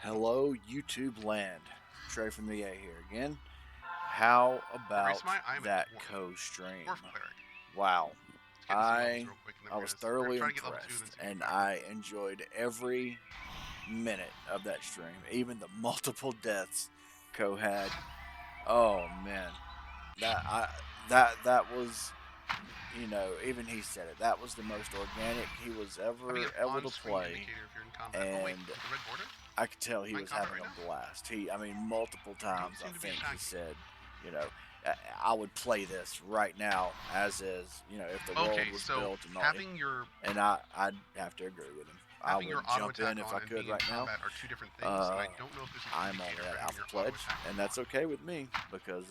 Hello, YouTube land. Trey from the A here again. How about Erase my. I am a that dwarf. co-stream? Dwarf cleric. Wow. Let's get some levels real quick, and then I we're was gonna thoroughly try to get level 2 and then impressed, see if we can and crack I enjoyed every minute of that stream, even the multiple deaths Co had. Oh man, that I that was, even he said it. That was the most organic he was having ever an able to on-screen play, indicator if you're in combat. Oh wait, and with the red border? I could tell he Am I in was combat having right now? a blast. Multiple You don't times I seem to be think he attacking. said, you know, I would play this right now as is, if the world Okay, was so built and all. having your And I'd have to agree with him. I would auto jump in attack if on I and could being in right now. combat are two different things, and I don't know if there's an I'm on indicator that for having alpha your auto pledge, attack on and or that's not. okay with me because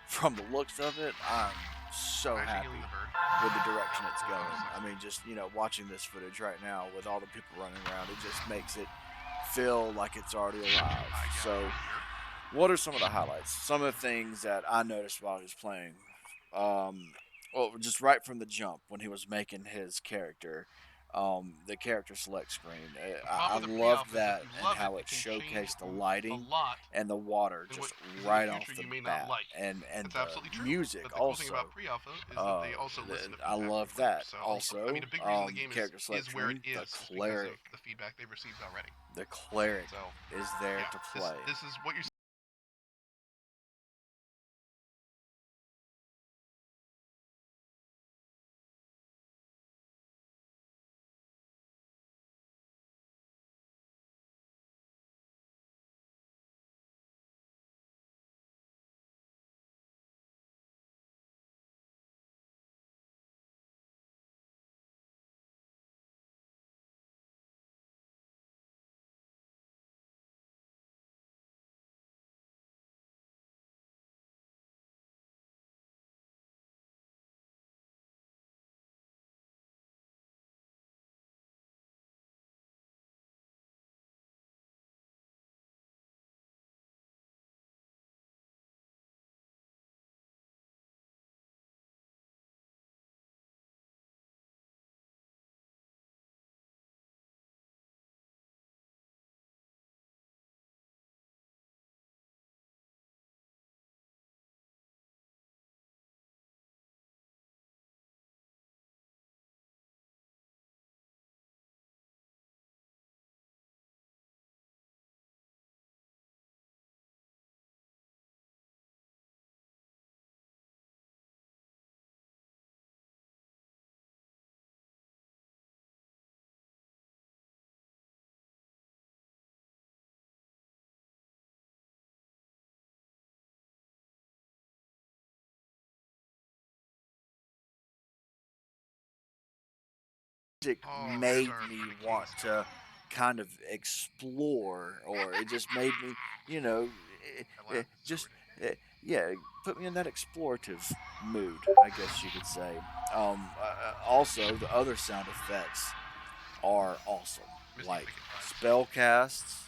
from the looks of it, I'm so I'm actually happy healing the bird. with the direction it's Oh, going. sucks. I mean, just watching this footage right now with all the people running around, it just makes it feel like it's already alive. So, what are some of the highlights? Some of the things that I noticed while he was playing. Well, just right from the jump when he was making his character, the character select screen. The I problem with the loved pre-alpha is that if you and love it, how it it can change showcased the a lighting lot and the water and just what is in the right off future the you may not bat, like. and That's the absolutely true. music But the cool thing also. about pre-alpha is that they also listen to I feedback love from players. that. So, I Also, mean, a big reason the game character select is where it screen, the is because of cleric. the feedback they've received already. The cleric So, is there yeah, to this play. this is what you're. Music Oh, there's made our me friend want King's to kind of explore, or it just made me, you know, That laugh is so just ridiculous. yeah, put me in that explorative mood, I guess you could say. Also, the other sound effects are awesome, Misty like Thicket vibes. spell casts.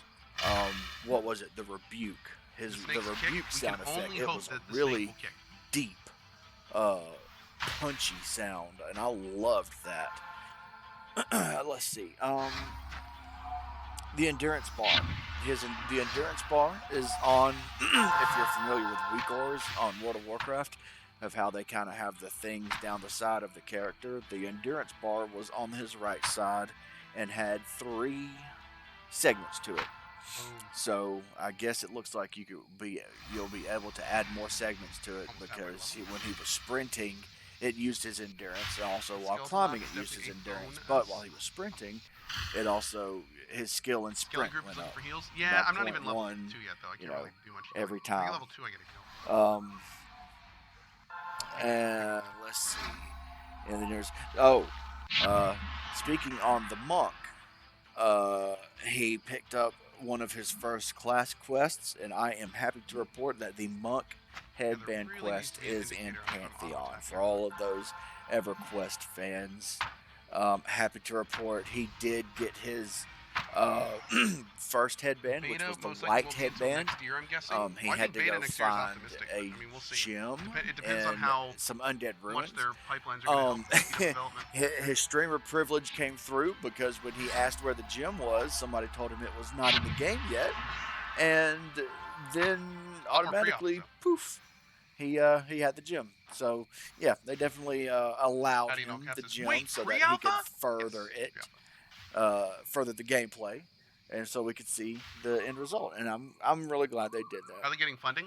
What was it? The rebuke. The The snake's kick, rebuke we can sound effect. only It hope was a that the snake really will kick. deep, punchy sound, and I loved that. Let's see. The endurance bar. The endurance bar is on. If you're familiar with weak ores on World of Warcraft, of how they kind of have the things down the side of the character, the endurance bar was on his right side and had 3 segments to it. Boom. So I guess it looks like you'll be able to add more segments to it Almost halfway because level. when he was sprinting, it used his endurance, and also while Skeletal climbing, Knife it is used his definitely a endurance. bonus. But while he was sprinting, it also his skill and Skelly sprint group is went looking up for heals. Yeah, by I'm not even level 0.1, 2 yet, though. I can't really do much every healing. When I get time. level 2, I get a kill. And let's see. And then there's speaking on the monk, he picked up one of his first class quests, and I am happy to report that the monk headband really quest needs to is be an in indicator on Pantheon. auto-attack For here. all of those EverQuest fans, happy to report he did get his first headband, which Beta was the most likely white won't be until headband. next year, I'm guessing. He Well, I had think to beta go next year is find optimistic, but a I mean, we'll see. gem It depends on and how some undead much ruins. their pipelines are going to help speed up development. His streamer privilege came through because when he asked where the gem was, somebody told him it was not in the game yet, and then A lot more pre-ops, automatically, though. poof, he had the gem. So yeah, they definitely allowed Adding all him the caps is, gem wait, so that he could pre-alpha? further Yes, it, pre-alpha. further the gameplay, and so we could see the end result. And I'm really glad they did Are that. they getting funding?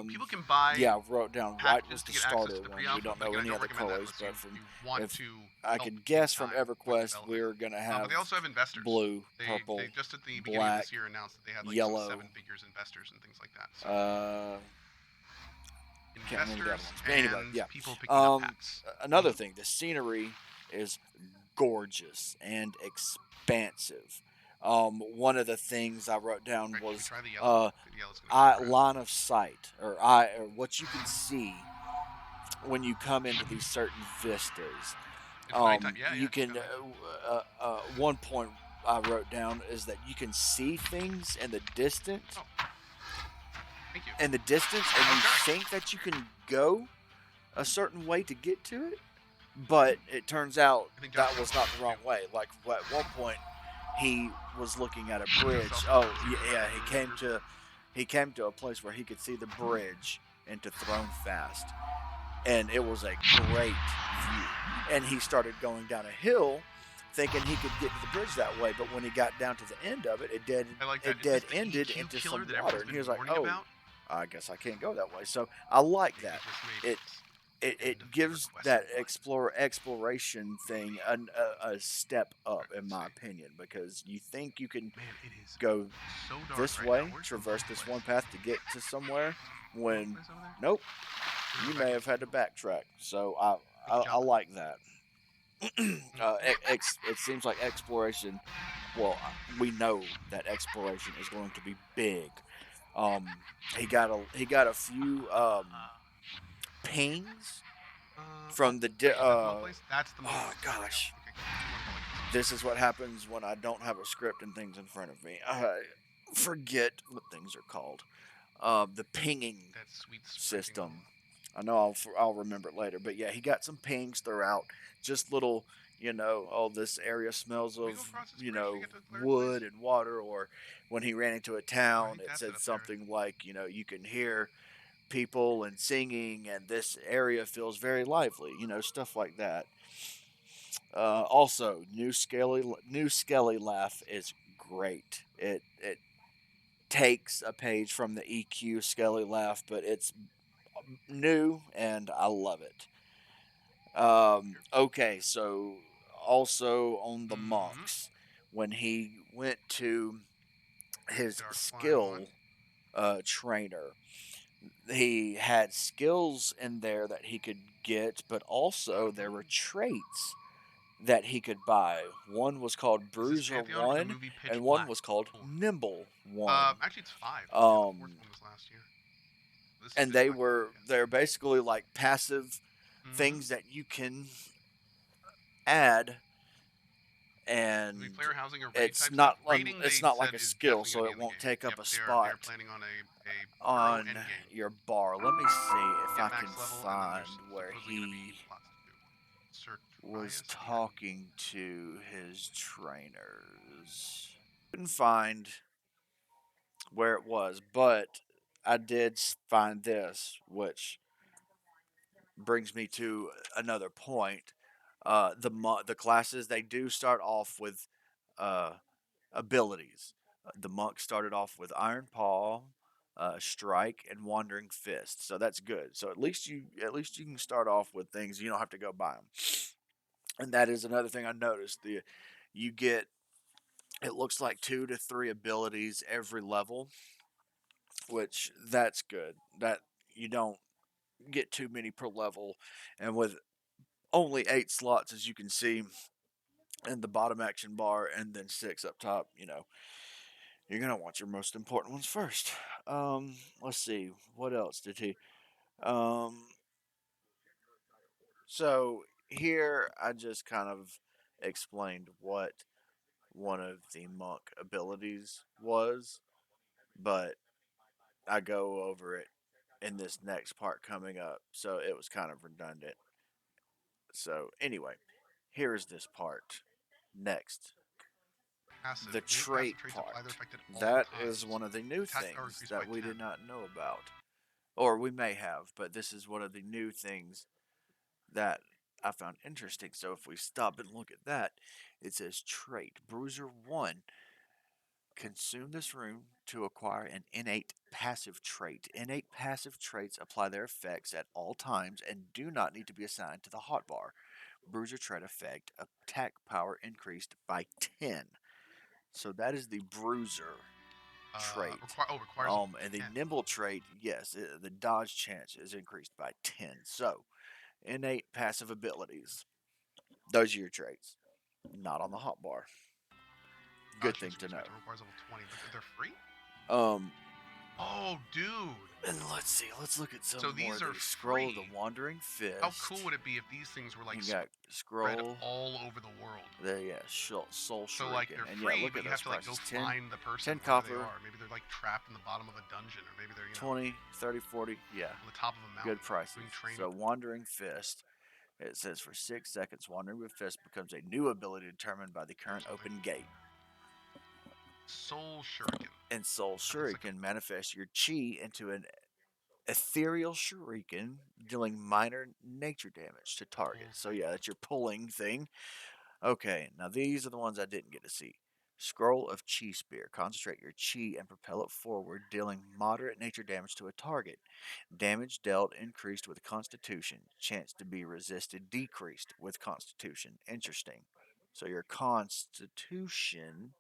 People can buy Yeah, I wrote down white was packages to the get access starter to the one. We pre-alpha, don't but know again, I any don't other recommend that colors, unless but you want if to I help could take guess from time with EverQuest, development. we're gonna But have they also have investors. blue, They purple, just at the beginning of black, this year announced that they had like yellow. some 7 figures investors and things like that. So Can't remember the other investors ones, but anyway, and yeah. people picking up packs. Another thing, the scenery is gorgeous and expansive. One of the things I wrote down Right, was try the yellow. The yellow's gonna be line of sight, or what you can see when you come into these certain vistas. It's nighttime. Yeah, You it's can. kinda One point I wrote down is that you can see things in the distance. Oh. Thank you. In the distance, and you think that you can go a certain way to get to it, but it turns out that was not the wrong way. Like at one point, he was looking at a bridge. Oh yeah, he came to a place where he could see the bridge into Throne Fast, and it was a great view. And he started going down a hill, thinking he could get to the bridge that way. But when he got down to the end of it, it dead ended into some water, and he was like, "Oh, I guess I can't go that way." So I like that. It gives that exploration thing a step up, in my opinion, because you think you can go this way, traverse this one path to get to somewhere, when nope, you may have had to backtrack. So I like that. It seems like exploration. Well, we know that exploration is going to be big. He got a few pings from the that's the oh gosh. This is what happens when I don't have a script and things in front of me. I forget what things are called. The pinging system. I know I'll remember it later, but yeah, he got some pings throughout. Just little, oh, this area smells of, wood and water. Or when he ran into a town, it said something like, you can hear people and singing, and this area feels very lively. Stuff like that. Also, new Skelly laugh is great. It takes a page from the EQ Skelly laugh, but it's new and I love it. Okay, so also on the monks, when he went to his skill trainer, he had skills in there that he could get, but also there were traits that he could buy. One was called Bruiser 1, and one was called Nimble 1. Actually, it's 5. The fourth one was last year. And they're basically like passive things that you can add, and it's not like a skill, so it won't take up a spot on your bar. Let me see if I can find where he was talking to his trainers. Couldn't find where it was, but I did find this, which brings me to another point. The classes, they do start off with abilities. The monk started off with Iron Paw, Strike, and Wandering Fist. So that's good. So at least you can start off with things, you don't have to go buy them. And that is another thing I noticed. You get, it looks like 2 to 3 abilities every level, which that's good. That you don't get too many per level, and with only 8 slots, as you can see in the bottom action bar, and then 6 up top, you're gonna want your most important ones first. Let's see, what else did he? So here I just kind of explained what one of the monk abilities was, but I go over it in this next part coming up, so it was kind of redundant. So, anyway, here's this part. Next, Passive. the Innate passive trait traits apply their part. effect at all That is times. one of the new Attack power things increased by that we 10. did not know about. Or we may have, but this is one of the new things that I found interesting. So if we stop and look at that, it says trait. Bruiser 1. Consume this rune to acquire an innate passive trait. Innate passive traits apply their effects at all times and do not need to be assigned to the hotbar. Bruiser trait effect, attack power increased by 10. So that is the bruiser trait. Requires a And the 10. nimble trait, yes, the dodge chance is increased by 10. So, innate passive abilities. Those are your traits. Not on the hotbar. Good thing to know. Requires level 20, but they're free? Um, Oh, dude. and let's see. Let's look at some So more. these The are Scroll of the free. Wandering Fist. How cool would it be if these things were like You got spread scroll. all over the world? Soul Shuriken. So like they're and free, yeah, look but at you those have to like prices. go find the person 10 wherever they copper. are. Maybe they're like trapped in the bottom of a dungeon, or maybe they're 20, 30, 40. Yeah, on the top of a mountain. good prices. Doing training. So Wandering Fist. It says for 6 seconds, Wandering with Fist becomes a new ability determined by the current open gate. Soul Shuriken. And Soul Shuriken manifests your chi into an ethereal shuriken, dealing minor nature damage to target. So yeah, that's your pulling thing. Okay, now these are the ones I didn't get to see. Scroll of Chi Spear. Concentrate your chi and propel it forward, dealing moderate nature damage to a target. Damage dealt increased with Constitution. Chance to be resisted decreased with Constitution. Interesting. So your Constitution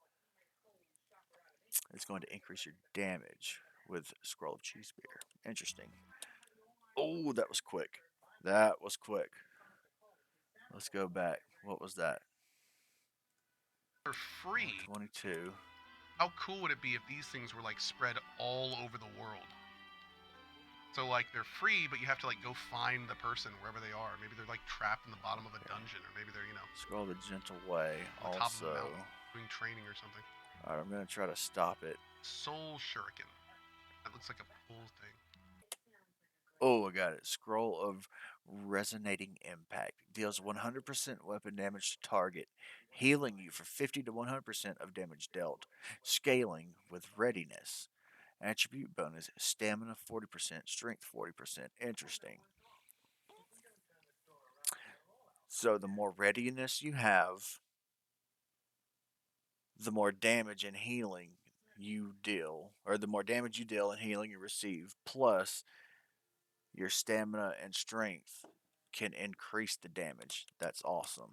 is going to increase your damage with Scroll of Chi Spear. Interesting. Oh, that was quick. That was quick. Let's go back. What was that? For free. 22. How cool would it be if these things were like spread all over the world? So like they're free, but you have to like go find the person wherever they are. Maybe they're like trapped in the bottom of a dungeon, or maybe they're Scroll the Gentle Way. on the top of a Also, mountain doing training or something. all right, I'm gonna try to stop it. Soul Shuriken. That looks like a cool thing. Oh, I got it. Scroll of Resonating Impact. Deals 100% weapon damage to target, healing you for 50 to 100% of damage dealt. Scaling with Readiness. Attribute bonus, Stamina 40%, Strength 40%. Interesting. So the more readiness you have, the more damage and healing you deal, or the more damage you deal and healing you receive, plus your stamina and strength can increase the damage. That's awesome.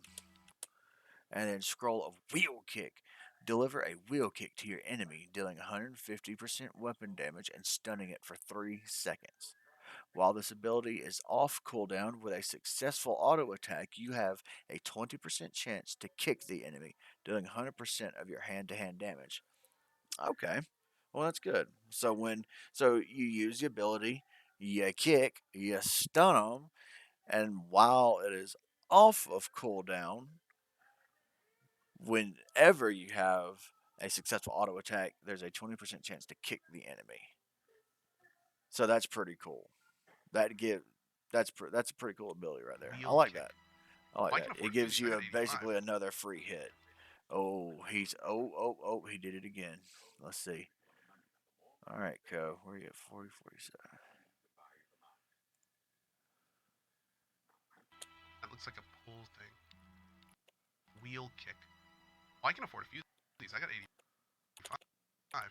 And then Scroll of Wheel Kick. Deliver a wheel kick to your enemy, dealing 150% weapon damage and stunning it for 3 seconds. While this ability is off cooldown with a successful auto attack, you have a 20% chance to kick the enemy, doing 100% of your hand to hand damage. Okay. Well, that's good. So you use the ability, you kick, you stun them, and while it is off of cooldown, whenever you have a successful auto attack, there's a 20% chance to kick the enemy. So that's pretty cool. That's a pretty cool ability right there. I like that. I like that. It gives you basically another free hit. Oh, he did it again. Let's see. All right, Cohh, where are you at? 40, 47. That looks like a cool thing. Wheel Kick. Well, I can afford a few of these. I got 85.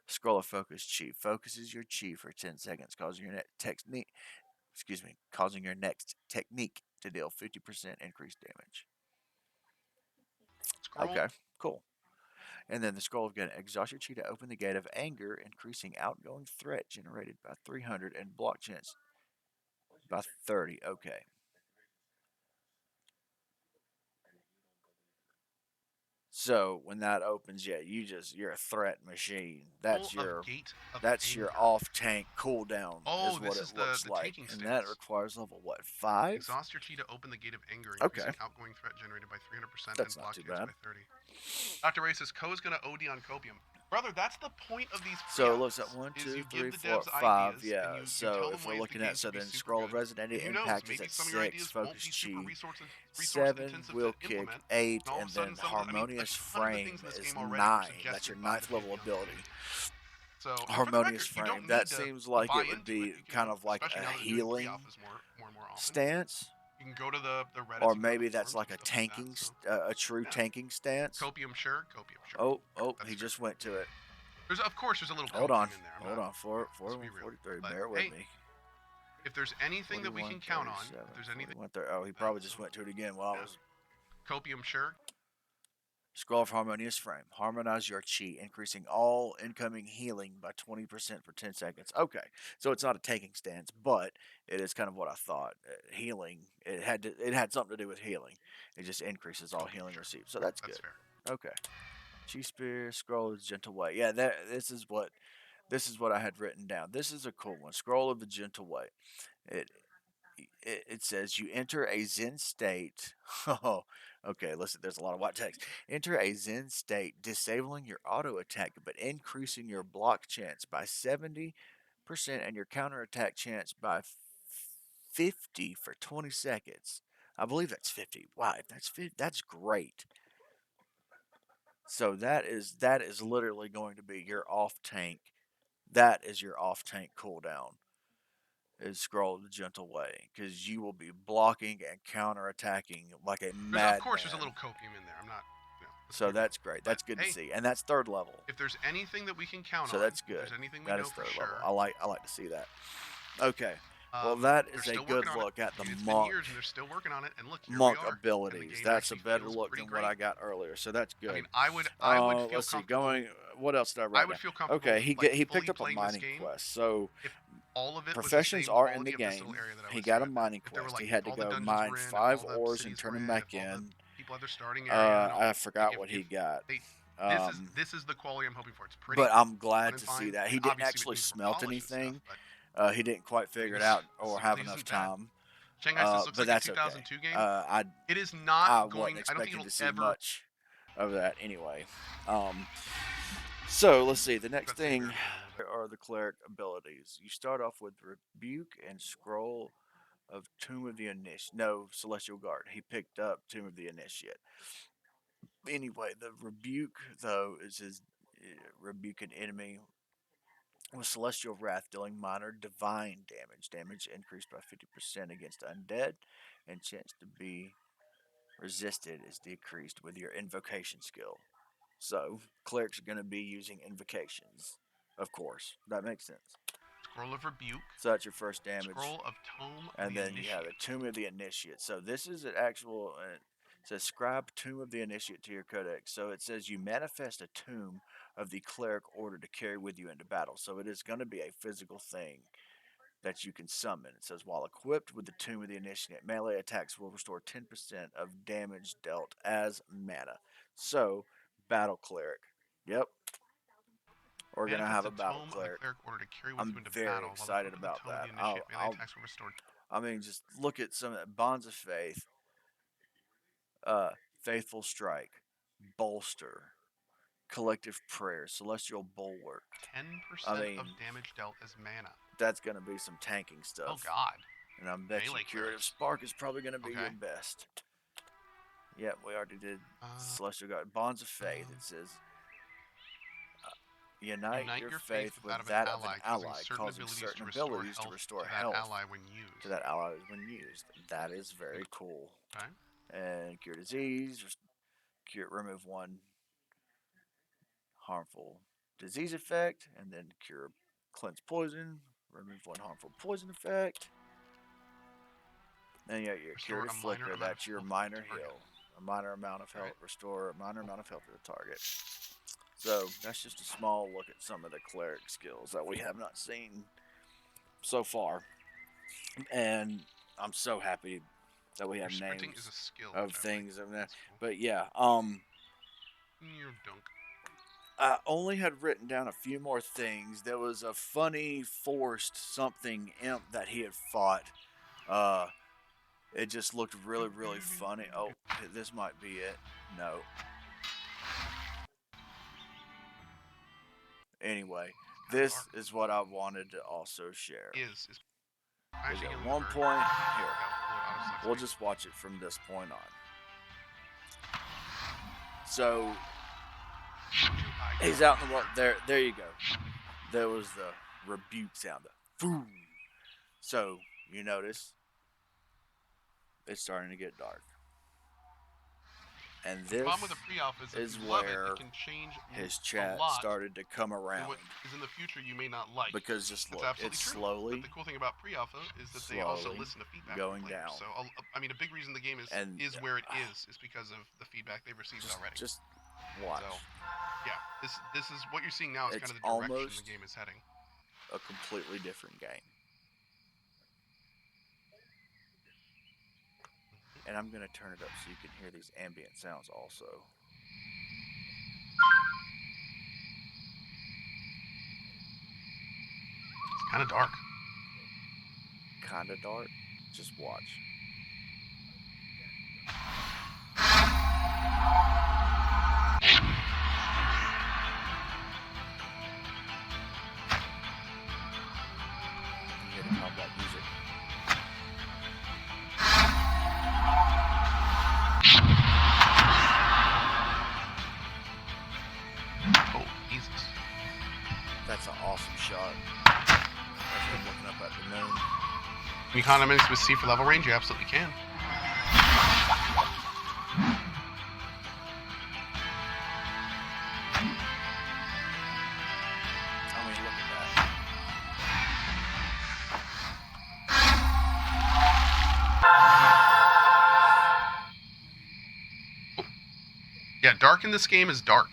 Scroll of Focus Chi focuses your chi for 10 seconds, causing your next technique to deal 50% increased damage. Okay, cool. And then the Scroll of Gun. Exhaust your chi to open the gate of anger, increasing outgoing threat generated by 300 and block chance by 30. Okay. So when that opens, yeah, you're a threat machine. Full of Gate of That's your Anger. off tank cooldown Oh, is what this it is looks the like, tanking and that stance. requires level what 5? Exhaust your chi to open the Gate of Anger, Okay, increasing outgoing threat generated by 300% and that's not block too hits bad. by 30. Dr. Ray says Cohh is gonna OD on copium. Brother, that's the point of these So it looks at pre-alphas, one, is two, you three, give the four, devs five. ideas and Yeah. you So tell them if we're ways the looking at games could be then super scroll of good. resident And who knows, impact is maybe at some of your 6, ideas won't be focus super chi resource 7, intensive to will kick implement. 8, And all and of a then sudden, I mean, a harmonious ton of the frame things in this is game already were 9. That's your suggested by the 9th level Pantheon ability. community. So, and for the Harmonious record, you frame. don't That need seems to like buy it would into it. be You can, kind of like especially a now that they're doing healing pre-alphas more and more often. stance. You can go to the Reddits, Or you can go to maybe the that's forums like and a stuff like that. tanking, So, a true yeah. tanking stance. Copium, sure. Copium, sure. Oh, That's he fair. just went to it. Of course, there's a little Hold copium on, in there. hold on. Let's be real. 4143. But Bear with hey, me. if there's anything that we can count on, if there's anything. 4130. Oh, he probably just went to it again while I was. Copium, sure. Scroll of Harmonious Frame. Harmonize your chi, increasing all incoming healing by 20% for 10 seconds. Okay, so it's not a taking stance, but it is kind of what I thought. Healing. It had something to do with healing. It just increases all healing received, so that's good. Fair. Okay. Chi Spear. Scroll of Gentle Way. Yeah, this is what I had written down. This is a cool one. Scroll of the Gentle Way. It says you enter a Zen state. Oh, okay. Listen, there's a lot of white text. Enter a Zen state, disabling your auto attack but increasing your block chance by 70% and your counter attack chance by 50 for 20 seconds. I believe that's 50. Wow, if that's 50, that's great. So that is literally going to be your off tank. That is your off tank cooldown. Is scroll the gentle way because you will be blocking and counterattacking like a madman. Of course, there's a little copium in there. I'm not. So that's great. That's good to see, and that's 3rd level. If there's anything that we can count on, so that's good. If there's anything we that know is 3rd for level. sure. I like to see that. Okay. Well, that is a good look at the it's monk. Been years and they're still working on it. And look, here monk we are, abilities. That's a better look than what I got earlier. So that's good. I mean, I would feel let's see. comfortable. What else did I write? I would feel comfortable. Okay, he picked up a playing mining this game quest. So if all of it professions was the same are in quality the of this game. little area that I He was got a at, mining if there were, quest. like, He had to all the go dungeons mine were in, 5 all the ores and cities turn were them in, back if all the in. people had their starting area. And all, I forgot like, what he got. This is the quality I'm hoping for. It's pretty. But I'm glad and to fine. see that. I He mean, didn't obviously, actually it needs more smelt polish and stuff, anything. but He didn't quite figure it out or have enough isn't bad. time. Shanghai says looks But like a that's 2002 okay. game. It is not I going. wasn't I don't think expecting it'll to see ever. much of that anyway. So let's see. The next thing are the cleric abilities. You start off with Rebuke and Scroll of Tomb of the Initiate. No, Celestial Guard. He picked up Tomb of the Initiate. Anyway, the Rebuke, though, is his rebuke an enemy with Celestial Wrath, dealing minor divine damage. Damage increased by 50% against undead, and chance to be resisted is decreased with your invocation skill. So, clerics are going to be using invocations. Of course. That makes sense. Scroll of Rebuke. So that's your first damage. Scroll of Tome and of the then Initiate. You have a Tomb of the Initiate. So this is an actual. It says scribe Tomb of the Initiate to your codex. So it says you manifest a tomb of the cleric order to carry with you into battle. So it is going to be a physical thing that you can summon. It says while equipped with the Tomb of the Initiate, melee attacks will restore 10% of damage dealt as mana. So battle cleric. Yep. We're going to have a battle cleric. I'm very excited about that. I mean, just look at some of that. Bonds of Faith, Faithful Strike, Bolster, Collective Prayer, Celestial Bulwark. 10% of damage dealt as mana. That's going to be some tanking stuff. Oh, God. And I'm bet you Curative Spark is probably going to be your best. Yep, we already did Celestial God. Bonds of Faith, it says... Unite your faith with that of an ally, causing certain abilities to restore health to that ally when used. That is very cool. Okay. And cure disease, remove one harmful disease effect, and then cleanse poison, remove one harmful poison effect. Then you got your curative flicker, that's your minor heal. A minor amount of health, restore a minor amount of health to the target. So that's just a small look at some of the cleric skills that we have not seen so far, and I'm so happy that we have names of things. But yeah, your dunk. I only had written down a few more things. There was a funny, forced something imp that he had fought. Uh, it just looked really, really funny. Oh, this might be it. No. Anyway, this is what I wanted to also share. Is Because actually at one point, here, we'll me. just watch it from this point on. So, he's out in the world. There you go. There was the rebuke sound. Boom. So, you notice, it's starting to get dark. And this problem with the pre-alpha is you love where it can change his chat started to come around. What is in the future you may not like. Because just look, it's true. slowly. But the cool thing about pre-alpha is that they also listen to feedback going down. So I mean, a big reason the game is where it is because of the feedback they've received already. Just watch. So, yeah, this is what you're seeing now. Is kind of the direction the game is heading. A completely different game. And I'm going to turn it up so you can hear these ambient sounds also. It's kind of dark. Kind of dark? Just watch. You hear the combat music. Oh, Jesus. That's an awesome shot. That's him looking up at the moon. Can you economize with C for level range? You absolutely can. I mean, look at that. Oh. Yeah, dark in this game is dark.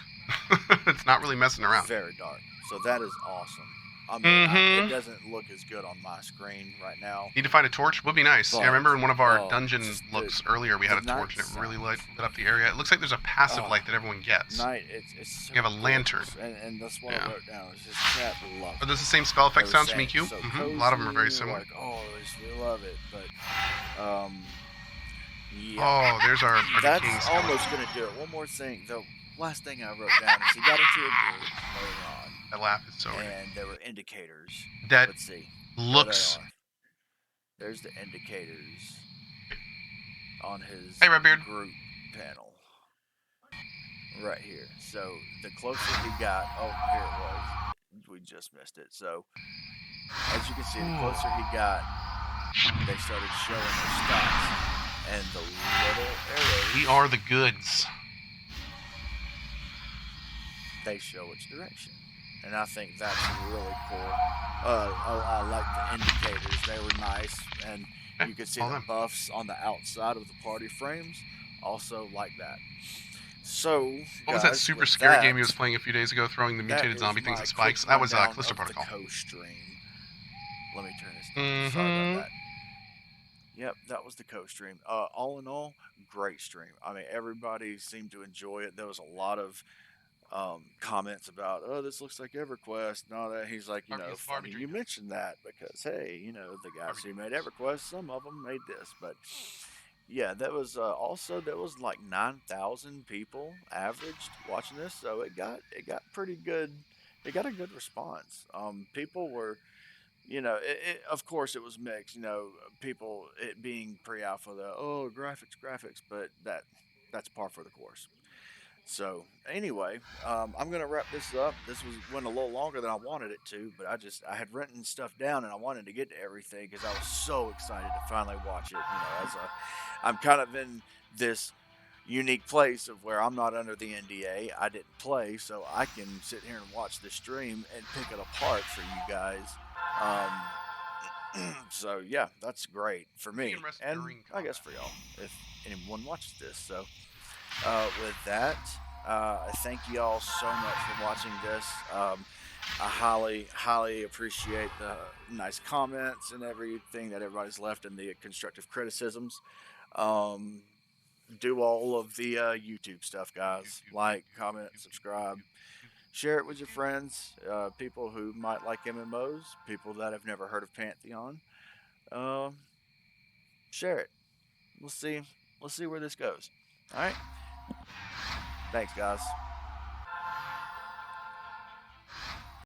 It's not really messing around. Very dark. So that is awesome. I mean, it doesn't look as good on my screen right now. Need to find a torch? Would be nice. But, yeah, I remember in one of our dungeon looks earlier, we had a torch and it really lit up the area. It looks like there's a passive light that everyone gets. Night, it's so you have a lantern. And that's what I wrote down. It's just chat love. Are those the same spell effect sounds from EQ? So a lot of them are very similar. Like, oh, we love it. But, yeah. Oh, there's our That's decaying almost going to do it. One more thing. The last thing I wrote down is he got into a group later on. That laugh is so And there were indicators. That Let's see. looks. There's the indicators on his group panel. Right here. So the closer he got, oh, here it was. We just missed it. So as you can see, the closer he got, they started showing their stats. And the little arrows. We are the goods. They show which direction. And I think that's really cool. I like the indicators. They were nice. And you could see the buffs on the outside of the party frames. Also like that. So, what was that super scary game he was playing a few days ago, throwing the mutated zombie things at spikes? That was Callisto Protocol. Cohh stream. Let me turn this down. Sorry about that. Yep, that was the Cohh stream. All in all, great stream. I mean, everybody seemed to enjoy it. There was a lot of comments about, oh, this looks like EverQuest and all that. He's like, you know, funny you mentioned that because, hey, you know, the guys who made EverQuest, some of them made this. But, yeah, that was also, there was like 9,000 people averaged watching this. So it got pretty good. It got a good response. People were... You know, of course it was mixed, you know, people, it being pre-alpha, graphics, but that's par for the course. So, anyway, I'm going to wrap this up. This went a little longer than I wanted it to, but I had written stuff down and I wanted to get to everything because I was so excited to finally watch it. You know, I'm kind of in this unique place of where I'm not under the NDA. I didn't play, so I can sit here and watch the stream and pick it apart for you guys. So yeah, that's great for me, and I guess for y'all, if anyone watches this. So, with that, I thank y'all so much for watching this. I highly appreciate the nice comments and everything that everybody's left and the constructive criticisms. do all of the YouTube stuff, guys. Like, comment, subscribe, share it with your friends, people who might like MMOs, people that have never heard of Pantheon. Um, Share it. We'll see. We'll see where this goes. All right. Thanks, guys.